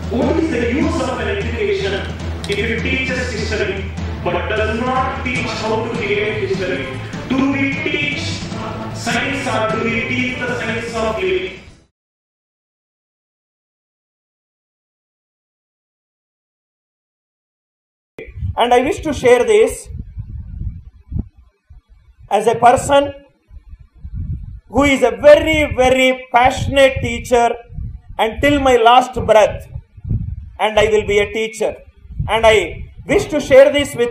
What is the use of an education if it teaches history but does not teach how to create history? Do we teach science or do we teach the science of living? And I wish to share this as a person who is a very, very passionate teacher until my last breath, and I will be a teacher. And I wish to share this with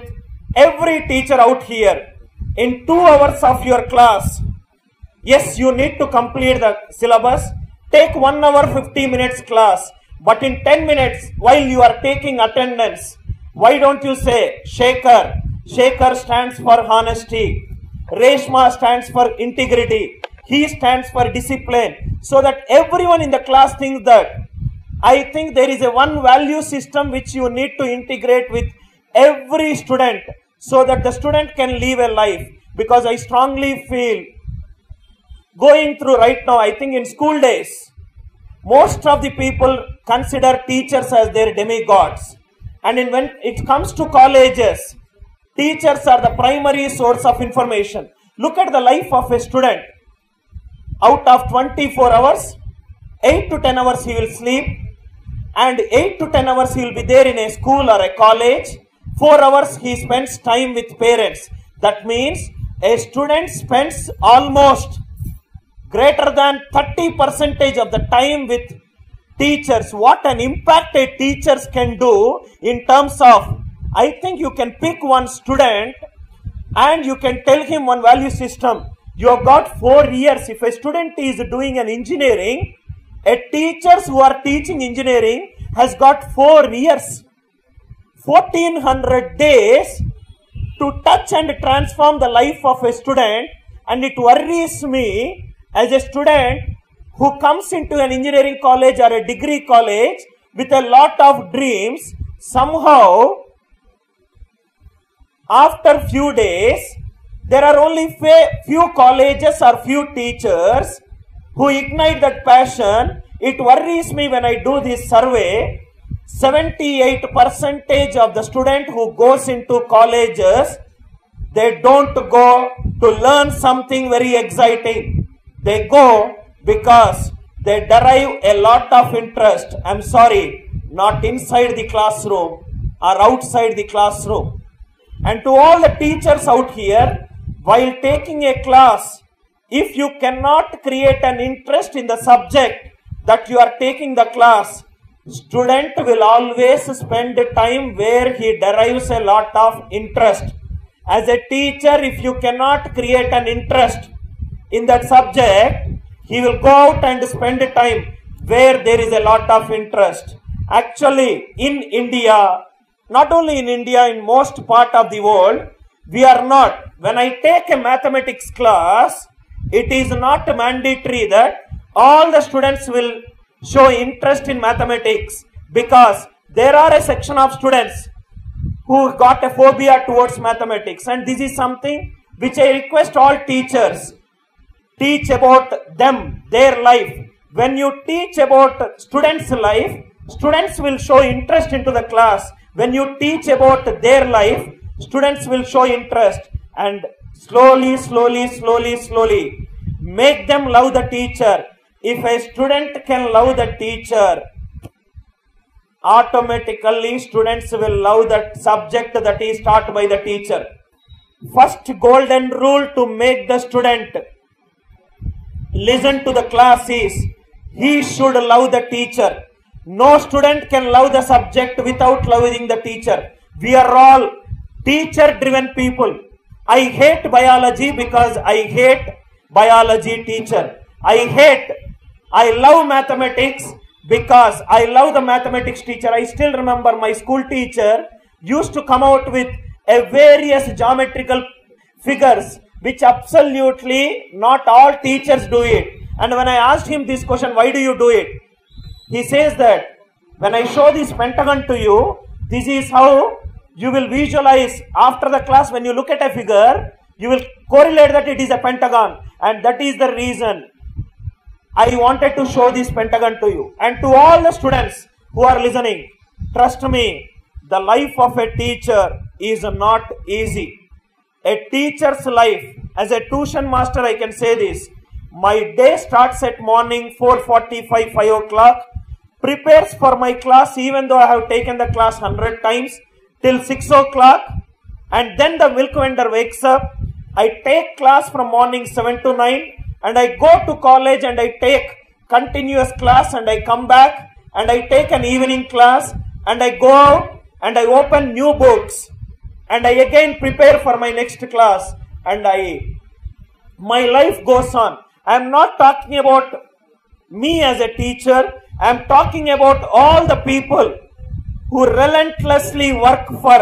every teacher out here. In 2 hours of your class, yes, you need to complete the syllabus. Take 1 hour 50 minutes class, but in 10 minutes while you are taking attendance, why don't you say Shaker? Shaker stands for honesty. Reshma stands for integrity. He stands for discipline. So that everyone in the class thinks that. I think there is a one value system which you need to integrate with every student so that the student can live a life. Because I strongly feel going through right now, I think in school days, most of the people consider teachers as their demigods. And when it comes to colleges, teachers are the primary source of information. Look at the life of a student. Out of 24 hours, 8 to 10 hours he will sleep, and 8 to 10 hours he will be there in a school or a college. 4 hours he spends time with parents. That means a student spends almost greater than 30% of the time with teachers. What an impact a teachers can do in terms of, I think you can pick one student and you can tell him one value system. You have got 4 years. If a student is doing an engineering, a teachers who are teaching engineering has got 4 years, 1400 days to touch and transform the life of a student. And it worries me as a student who comes into an engineering college or a degree college with a lot of dreams. Somehow, after few days, there are only few colleges or few teachers who ignite that passion. It worries me when I do this survey. 78% of the student who goes into colleges, they don't go to learn something very exciting. They go because they derive a lot of interest. I'm sorry, not inside the classroom or outside the classroom. And to all the teachers out here, while taking a class, if you cannot create an interest in the subject that you are taking the class, student will always spend time where he derives a lot of interest. As a teacher, if you cannot create an interest in that subject, he will go out and spend time where there is a lot of interest. Actually, in India, not only in India, in most part of the world, we are not. When I take a mathematics class, it is not mandatory that all the students will show interest in mathematics, because there are a section of students who got a phobia towards mathematics, and this is something which I request all teachers teach about them, their life. When you teach about students' life, students will show interest into the class. When you teach about their life, students will show interest, and slowly make them love the teacher. If a student can love the teacher, automatically students will love that subject that is taught by the teacher. First golden rule to make the student listen to the class is, he should love the teacher. No student can love the subject without loving the teacher. We are all teacher-driven people. I hate biology because I hate biology teacher. I love mathematics because I love the mathematics teacher. I still remember my school teacher used to come out with a various geometrical figures, which absolutely not all teachers do it. And when I asked him this question, why do you do it? He says that when I show this pentagon to you, this is how you will visualize after the class. When you look at a figure, you will correlate that it is a pentagon, and that is the reason I wanted to show this pentagon to you. And to all the students who are listening, trust me, the life of a teacher is not easy. A teacher's life, as a tuition master, I can say this. My day starts at morning 4:45, 5 o'clock, prepares for my class even though I have taken the class 100 times till 6 o'clock, and then the milk vendor wakes up. I take class from morning 7 to 9 and I go to college and I take continuous class and I come back and I take an evening class and I go out and I open new books and I again prepare for my next class and my life goes on. I am not talking about me as a teacher. I am talking about all the people who relentlessly work for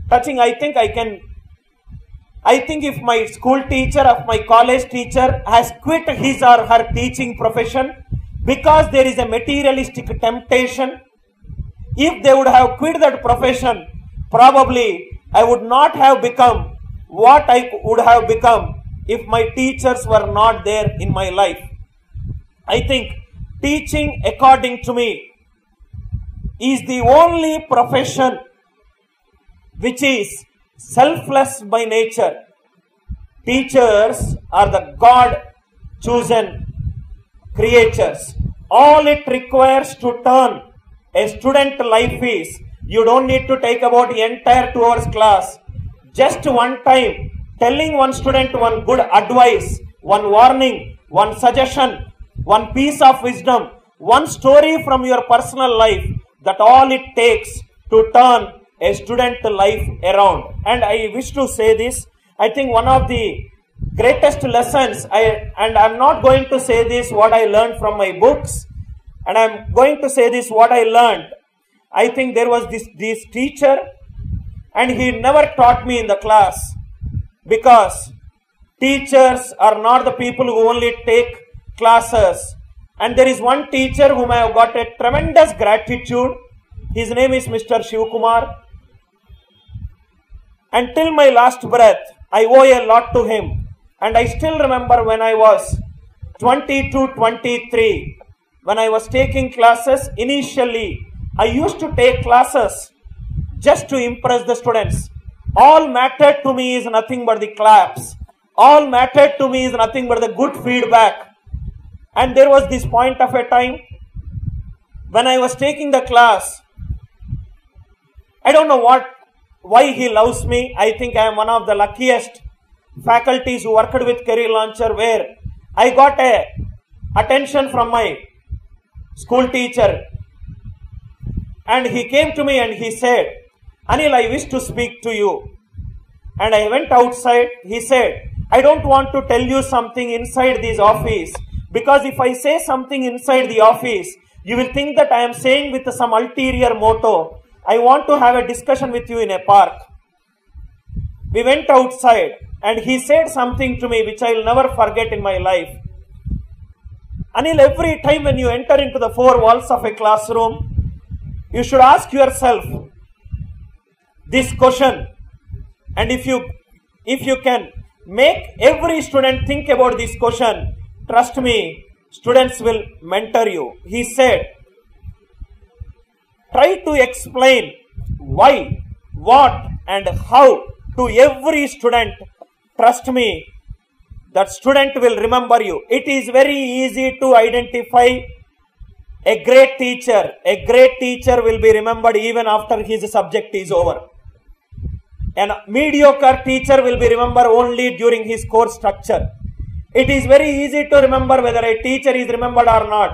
touching. I think if my school teacher, if my college teacher has quit his or her teaching profession because there is a materialistic temptation, if they would have quit that profession, probably I would not have become what I would have become if my teachers were not there in my life. I think teaching, according to me, is the only profession which is selfless by nature. Teachers are the God-chosen creatures. All it requires to turn a student life is, you don't need to take about the entire 2 hours class. Just one time, telling one student one good advice, one warning, one suggestion, one piece of wisdom, one story from your personal life, that all it takes to turn a student life around. And I wish to say this, I think one of the greatest lessons, and I'm not going to say this what I learned from my books, and I'm going to say this what I learned. I think there was this teacher and he never taught me in the class, because teachers are not the people who only take classes. And there is one teacher whom I have got a tremendous gratitude. His name is Mr. Shivkumar. Until my last breath, I owe a lot to him. And I still remember when I was 22, 23, when I was taking classes, initially, I used to take classes just to impress the students. All mattered to me is nothing but the claps. All mattered to me is nothing but the good feedback. And there was this point of a time when I was taking the class. I don't know why he loves me. I think I am one of the luckiest faculties who worked with Career Launcher, where I got a attention from my school teacher. And he came to me and he said, "Anil, I wish to speak to you." And I went outside. He said, "I don't want to tell you something inside this office, because if I say something inside the office, you will think that I am saying with some ulterior motto. I want to have a discussion with you in a park." We went outside and he said something to me which I will never forget in my life. "Anil, every time when you enter into the four walls of a classroom, you should ask yourself this question. And if you can make every student think about this question, trust me, students will mentor you." He said, "Try to explain why, what and how to every student. Trust me, that student will remember you." It is very easy to identify a great teacher. A great teacher will be remembered even after his subject is over. A mediocre teacher will be remembered only during his course structure. It is very easy to remember whether a teacher is remembered or not.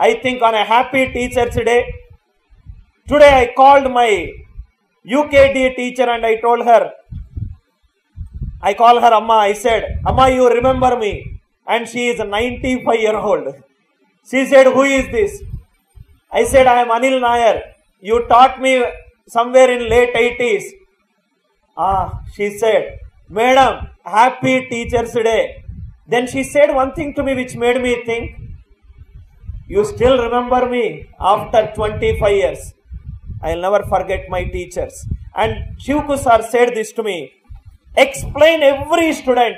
I think on a happy Teacher's Day, today I called my UKD teacher and I told her, I call her Amma, I said, "Amma, you remember me?" And she is a 95-year-old. She said, "Who is this?" I said, "I am Anil Nair. You taught me somewhere in late 80s. She said, "Madam, happy Teacher's Day." Then she said one thing to me which made me think, you still remember me after 25 years. I'll never forget my teachers. And Shivku sir said this to me, explain every student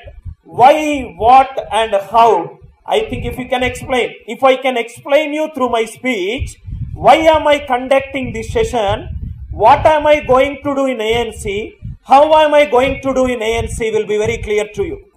why, what and how I think if you can explain, if I can explain you through my speech, why am I conducting this session, what am I going to do in ANC, how am I going to do in ANC will be very clear to you.